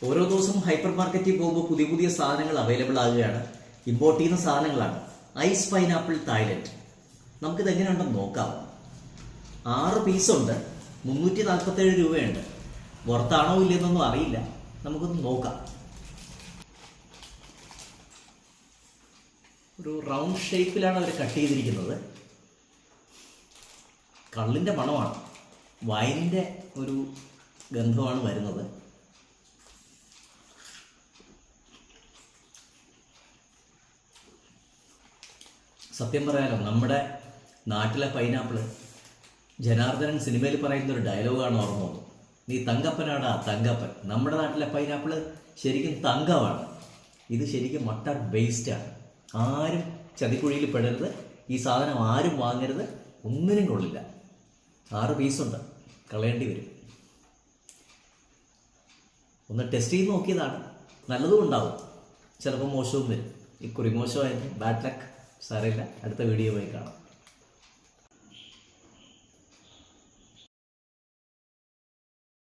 ഓരോ ദിവസവും ഹൈപ്പർ മാർക്കറ്റിൽ പോകുമ്പോൾ പുതിയ പുതിയ സാധനങ്ങൾ അവൈലബിൾ ആകുകയാണ്. ഇമ്പോർട്ട് ചെയ്യുന്ന സാധനങ്ങളാണ്. Ice pineapple Thailand. നമുക്കിത് എങ്ങനെയുണ്ടെന്ന് നോക്കാം. 6 പീസുണ്ട്, 347 രൂപയുണ്ട്. പുറത്താണോ ഇല്ലെന്നൊന്നും അറിയില്ല, നമുക്കൊന്ന് നോക്കാം. ഒരു റൗണ്ട് ഷേപ്പിലാണ് അവർ കട്ട് ചെയ്തിരിക്കുന്നത്. കള്ളിൻ്റെ മണമാണ്, വൈനിൻ്റെ ഒരു ഗന്ധമാണ് വരുന്നത്. സത്യം പറയാലോ, നമ്മുടെ നാട്ടിലെ പൈനാപ്പിള് ജനാർദ്ദനൻ സിനിമയിൽ പറയുന്നൊരു ഡയലോഗാണ് ഓർമ്മ വന്നു. നീ തങ്കപ്പനാടാ തങ്കപ്പൻ. നമ്മുടെ നാട്ടിലെ പൈനാപ്പിള് ശരിക്കും തങ്കമാണ്. ഇത് ശരിക്കും മട്ടർ ബേസ്ഡാണ്. ആരും ചതിക്കുഴിയിൽ പെടരുത്. ഈ സാധനം ആരും വാങ്ങരുത്. ഒന്നിനും കൊള്ളില്ല. 6 പീസുണ്ട്, കളയേണ്ടി വരും. ഒന്ന് ടെസ്റ്റ് ചെയ്ത് നോക്കിയതാണ്. നല്ലതും ഉണ്ടാവും, ചിലപ്പോൾ മോശവും വരും. ഈ കുറി മോശമായിരുന്നു. Bad luck. സാരമില്ല, അടുത്ത വീഡിയോ പോയി കാണാം.